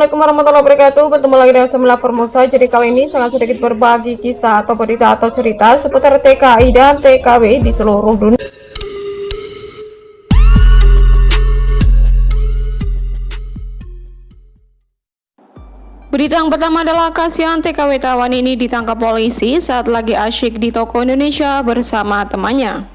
Assalamualaikum warahmatullahi wabarakatuh. Bertemu lagi dengan Semula Formosa. Jadi kali ini sangat sedikit berbagi kisah atau berita atau cerita seputar TKI dan TKW di seluruh dunia. Berita yang pertama adalah kasihan TKW Tawan ini ditangkap polisi saat lagi asyik di toko Indonesia bersama temannya.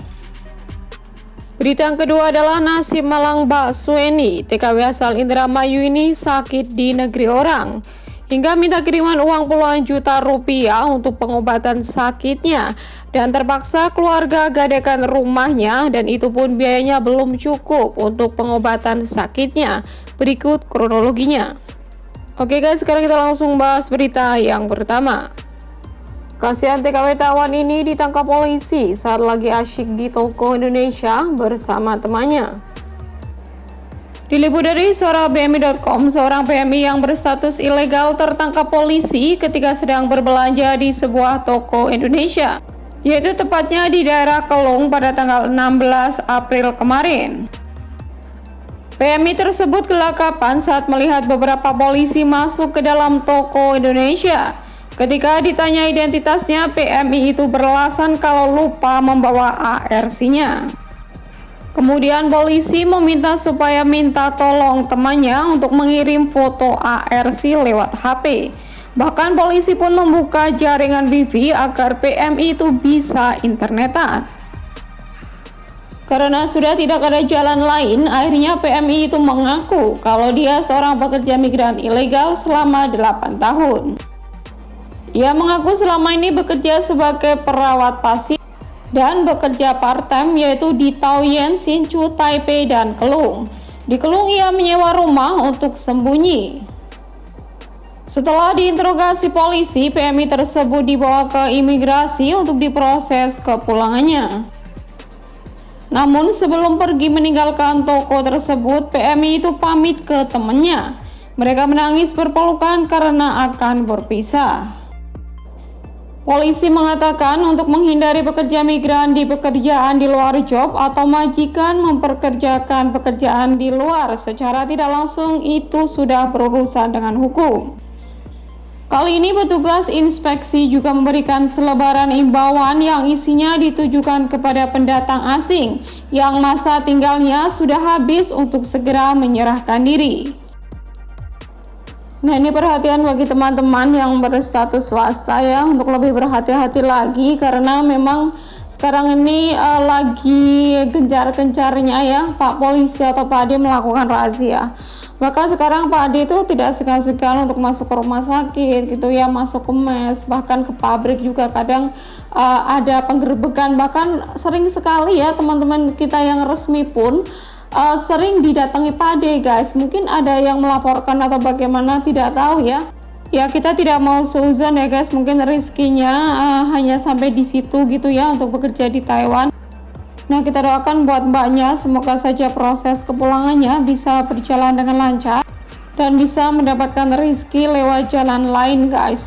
Berita yang kedua adalah nasib malang Mbak Sueni. TKW asal Indramayu ini sakit di negeri orang hingga minta kiriman uang puluhan juta rupiah untuk pengobatan sakitnya dan terpaksa keluarga gadaikan rumahnya, dan itu pun biayanya belum cukup untuk pengobatan sakitnya. Berikut kronologinya. Oke guys, sekarang kita langsung bahas berita yang pertama. Kasihan TKW Tawan ini ditangkap polisi saat lagi asyik di toko Indonesia bersama temannya. Diliput dari suarabmi.com, seorang PMI yang berstatus ilegal tertangkap polisi ketika sedang berbelanja di sebuah toko Indonesia, yaitu tepatnya di daerah Kelung pada tanggal 16 April kemarin. PMI tersebut kelakapan saat melihat beberapa polisi masuk ke dalam toko Indonesia. Ketika ditanya identitasnya, PMI itu beralasan kalau lupa membawa ARC-nya. Kemudian polisi meminta supaya minta tolong temannya untuk mengirim foto ARC lewat HP. Bahkan polisi pun membuka jaringan wifi agar PMI itu bisa internetan. Karena sudah tidak ada jalan lain, akhirnya PMI itu mengaku kalau dia seorang pekerja migran ilegal selama 8 tahun. Ia mengaku selama ini bekerja sebagai perawat pasien dan bekerja part-time, yaitu di Taoyuan, Hsinchu, Taipei, dan Kelung. Di Kelung ia menyewa rumah untuk sembunyi. Setelah diinterogasi polisi, PMI tersebut dibawa ke imigrasi untuk diproses kepulangannya. Namun sebelum pergi meninggalkan toko tersebut, PMI itu pamit ke temannya. Mereka menangis berpelukan karena akan berpisah. Polisi mengatakan untuk menghindari pekerja migran di pekerjaan di luar job atau majikan memperkerjakan pekerjaan di luar secara tidak langsung itu sudah berurusan dengan hukum. Kali ini petugas inspeksi juga memberikan selebaran imbauan yang isinya ditujukan kepada pendatang asing yang masa tinggalnya sudah habis untuk segera menyerahkan diri. Nah, ini perhatian bagi teman-teman yang berstatus swasta ya, untuk lebih berhati-hati lagi karena memang sekarang ini lagi gencar-gencarnya ya Pak Polisi atau Pak Ade melakukan razia. Bahkan sekarang Pak Ade itu tidak segan-segan untuk masuk ke rumah sakit gitu ya, masuk ke mes, bahkan ke pabrik juga kadang ada penggerbekan. Bahkan sering sekali ya teman-teman kita yang resmi pun sering didatangi Pak Ade guys. Mungkin ada yang melaporkan atau bagaimana, tidak tahu ya. Ya kita tidak mau seuzon ya guys, mungkin rezekinya hanya sampai di situ gitu ya untuk bekerja di Taiwan. Nah, kita doakan buat mbaknya, semoga saja proses kepulangannya bisa berjalan dengan lancar dan bisa mendapatkan rezeki lewat jalan lain guys.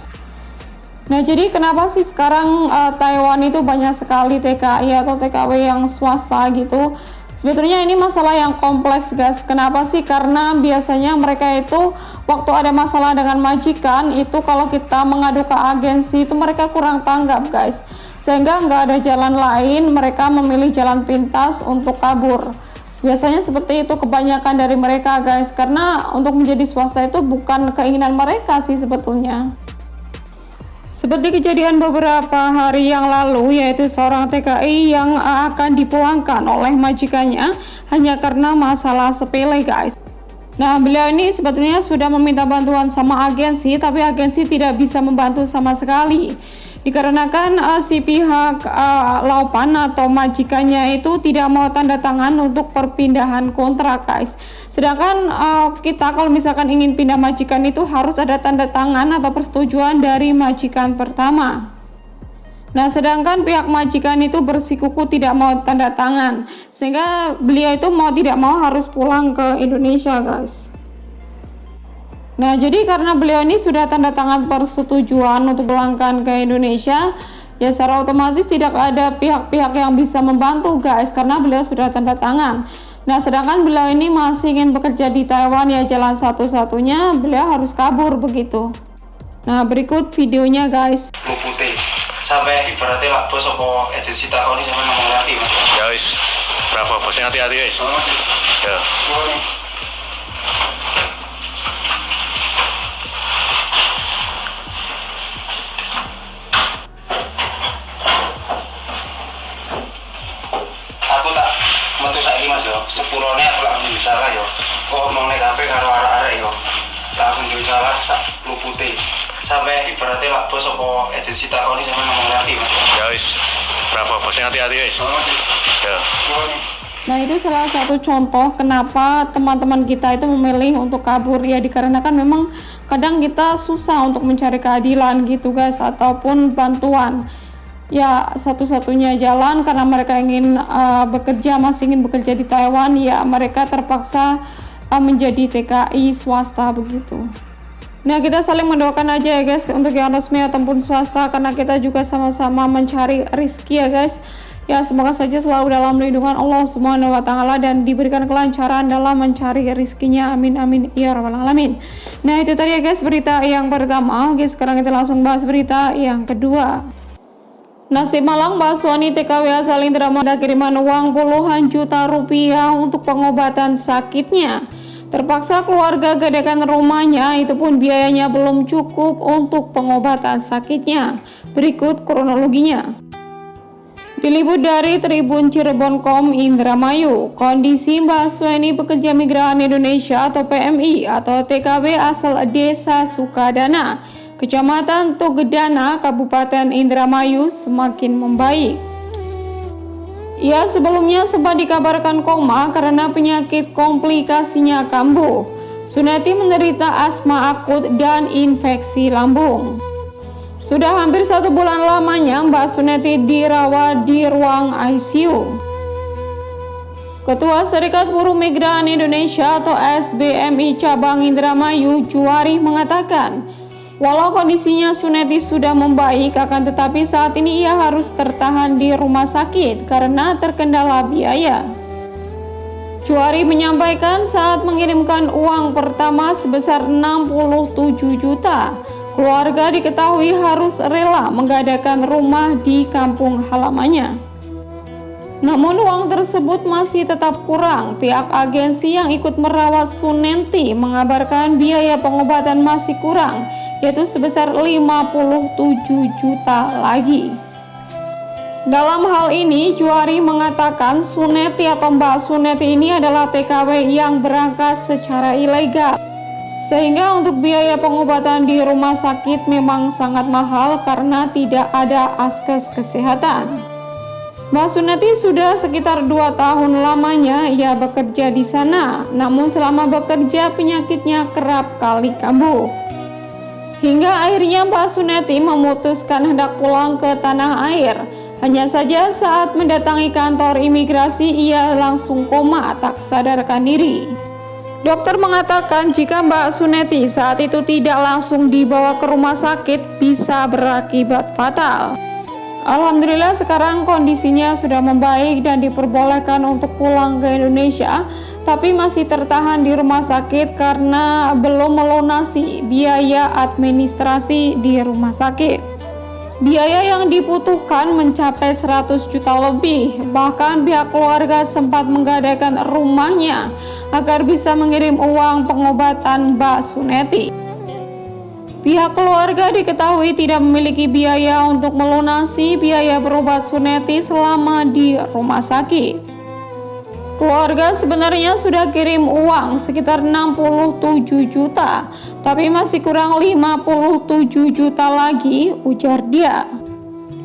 Nah, jadi kenapa sih sekarang Taiwan itu banyak sekali TKI atau TKW yang swasta gitu? Sebetulnya ini masalah yang kompleks guys. Kenapa sih? Karena biasanya mereka itu waktu ada masalah dengan majikan itu kalau kita mengadu ke agensi itu mereka kurang tanggap guys. Sehingga nggak ada jalan lain, mereka memilih jalan pintas untuk kabur. Biasanya seperti itu kebanyakan dari mereka guys. Karena untuk menjadi swasta itu bukan keinginan mereka sih sebetulnya. Seperti kejadian beberapa hari yang lalu, yaitu seorang TKI yang akan dipulangkan oleh majikannya hanya karena masalah sepele guys. Nah, beliau ini sebetulnya sudah meminta bantuan sama agensi, tapi agensi tidak bisa membantu sama sekali. Dikarenakan si pihak laupan atau majikannya itu tidak mau tanda tangan untuk perpindahan kontrak guys. Sedangkan kita kalau misalkan ingin pindah majikan itu harus ada tanda tangan atau persetujuan dari majikan pertama. Nah, sedangkan pihak majikan itu bersikukuh tidak mau tanda tangan, sehingga beliau itu mau tidak mau harus pulang ke Indonesia guys. Nah, jadi karena beliau ini sudah tanda tangan persetujuan untuk pulangkan ke Indonesia, ya secara otomatis tidak ada pihak-pihak yang bisa membantu guys, karena beliau sudah tanda tangan. Nah, sedangkan beliau ini masih ingin bekerja di Taiwan, ya jalan satu-satunya beliau harus kabur begitu. Nah, berikut videonya guys. Putih sampai ibaratnya lah bos apa agensi takoni sama ngomong lagi mas. Ya wis, berapa bosnya hati-hati guys. Ya. Aku tak metu saiki mas yo, sepurone aku lak nduwe salah yo. Kok ngomong nek kabeh karo arek-arek yo. Tak aku nduwe salah sak putih. Sampai ibaratnya lah bos apa agensi takoni sama ngomong lagi mas. Ya wis, berapa bosnya hati-hati guys. Ya. Nah, itu salah satu contoh kenapa teman-teman kita itu memilih untuk kabur, ya dikarenakan memang kadang kita susah untuk mencari keadilan gitu guys, ataupun bantuan. Ya, satu-satunya jalan karena mereka ingin masih ingin bekerja di Taiwan, ya mereka terpaksa menjadi TKI swasta begitu. Nah, kita saling mendoakan aja ya guys untuk yang resmi ataupun swasta, karena kita juga sama-sama mencari rezeki ya guys. Ya, semoga saja selalu dalam lindungan Allah Subhanahu wa taala dan diberikan kelancaran dalam mencari rezekinya. Amin amin ya rabbal alamin. Nah, itu tadi ya guys berita yang pertama. Oke, sekarang kita langsung bahas berita yang kedua. Nasib malang Mbak TKW asal Indramayu ada kiriman uang puluhan juta rupiah untuk pengobatan sakitnya. Terpaksa keluarga gadaikan rumahnya, itu pun biayanya belum cukup untuk pengobatan sakitnya. Berikut kronologinya. Diliput dari Tribun Cirebon.com Indramayu, kondisi Mbak Sueni pekerja migran Indonesia atau PMI atau TKW asal Desa Sukadana, Kecamatan Tugedana, Kabupaten Indramayu semakin membaik. Ia sebelumnya sempat dikabarkan koma karena penyakit komplikasinya kambuh. Suneti menderita asma akut dan infeksi lambung. Sudah hampir 1 bulan lamanya Mbak Suneti dirawat di ruang ICU. Ketua Serikat Buruh Migran Indonesia atau SBMI Cabang Indramayu, Juwari mengatakan, walau kondisinya Suneti sudah membaik, akan tetapi saat ini ia harus tertahan di rumah sakit karena terkendala biaya. Juwari menyampaikan saat mengirimkan uang pertama sebesar 67 juta, keluarga diketahui harus rela menggadaikan rumah di kampung halamannya. Namun uang tersebut masih tetap kurang. Pihak agensi yang ikut merawat Suneti mengabarkan biaya pengobatan masih kurang, yaitu sebesar 57 juta lagi. Dalam hal ini, Juwari mengatakan Suneti atau Mbak Suneti ini adalah TKW yang berangkat secara ilegal, sehingga untuk biaya pengobatan di rumah sakit memang sangat mahal karena tidak ada askes kesehatan. Mbak Suneti sudah sekitar 2 tahun lamanya ia bekerja di sana, namun selama bekerja penyakitnya kerap kali kambuh. Hingga akhirnya Mbak Suneti memutuskan hendak pulang ke tanah air. Hanya saja saat mendatangi kantor imigrasi ia langsung koma tak sadarkan diri. Dokter mengatakan jika Mbak Suneti saat itu tidak langsung dibawa ke rumah sakit bisa berakibat fatal. Alhamdulillah sekarang kondisinya sudah membaik dan diperbolehkan untuk pulang ke Indonesia, tapi masih tertahan di rumah sakit karena belum melunasi biaya administrasi di rumah sakit. Biaya yang dibutuhkan mencapai 100 juta lebih, bahkan pihak keluarga sempat menggadaikan rumahnya agar bisa mengirim uang pengobatan Mbak Suneti. Pihak keluarga diketahui tidak memiliki biaya untuk melunasi biaya berobat Suneti selama di rumah sakit. Keluarga sebenarnya sudah kirim uang sekitar 67 juta, tapi masih kurang 57 juta lagi, ujar dia.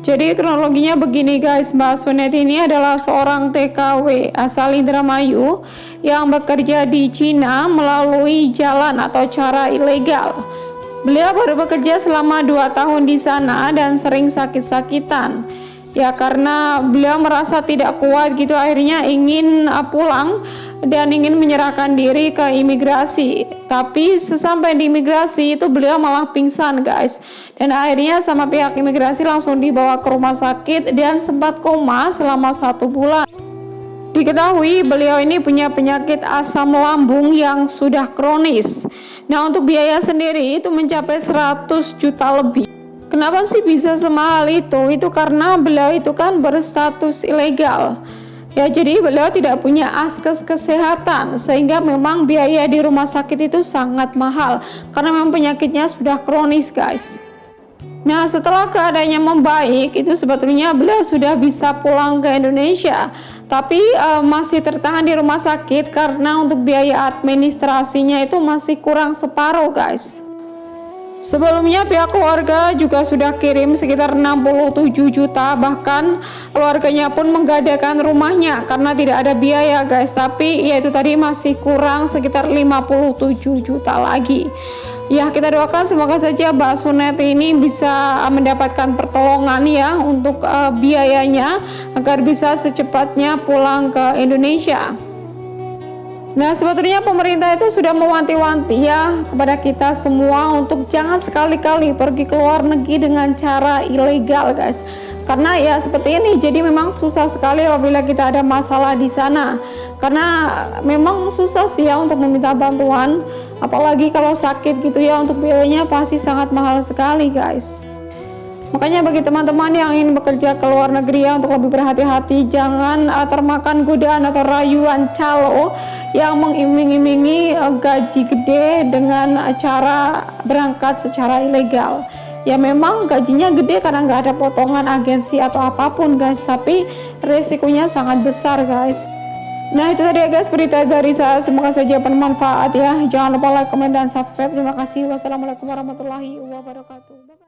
Jadi kronologinya begini guys, Mbak Suneti ini adalah seorang TKW asal Indramayu yang bekerja di Cina melalui jalan atau cara ilegal. Beliau baru bekerja selama 2 tahun di sana dan sering sakit-sakitan. Ya karena beliau merasa tidak kuat gitu, akhirnya ingin pulang dan ingin menyerahkan diri ke imigrasi. Tapi sesampai di imigrasi itu beliau malah pingsan guys. Dan akhirnya sama pihak imigrasi langsung dibawa ke rumah sakit dan sempat koma selama 1 bulan. Diketahui beliau ini punya penyakit asam lambung yang sudah kronis. Nah, untuk biaya sendiri itu mencapai 100 juta lebih. Kenapa sih bisa semahal itu? Itu karena beliau itu kan berstatus ilegal. Ya, jadi beliau tidak punya akses kesehatan, sehingga memang biaya di rumah sakit itu sangat mahal karena memang penyakitnya sudah kronis, guys. Nah, setelah keadaannya membaik, itu sebetulnya beliau sudah bisa pulang ke Indonesia, tapi masih tertahan di rumah sakit karena untuk biaya administrasinya itu masih kurang separuh, guys. Sebelumnya pihak keluarga juga sudah kirim sekitar 67 juta, bahkan keluarganya pun menggadaikan rumahnya karena tidak ada biaya, guys. Tapi ya itu tadi masih kurang sekitar 57 juta lagi. Ya, kita doakan semoga saja Mbak Suneti ini bisa mendapatkan pertolongan ya untuk biayanya agar bisa secepatnya pulang ke Indonesia. Nah, sebetulnya pemerintah itu sudah mewanti-wanti ya kepada kita semua untuk jangan sekali-kali pergi ke luar negeri dengan cara ilegal, guys. Karena ya seperti ini, jadi memang susah sekali apabila kita ada masalah di sana. Karena memang susah sih ya untuk meminta bantuan, apalagi kalau sakit gitu ya, untuk biayanya pasti sangat mahal sekali, guys. Makanya bagi teman-teman yang ingin bekerja ke luar negeri ya, untuk lebih berhati-hati, jangan termakan godaan atau rayuan calo yang mengiming-imingi gaji gede dengan cara berangkat secara ilegal. Ya memang gajinya gede karena nggak ada potongan agensi atau apapun, guys, tapi resikonya sangat besar, guys. Nah, itu tadi ya guys berita dari saya, semoga saja bermanfaat ya. Jangan lupa like, komen, dan subscribe. Terima kasih. Wassalamualaikum warahmatullahi wabarakatuh. Bye-bye.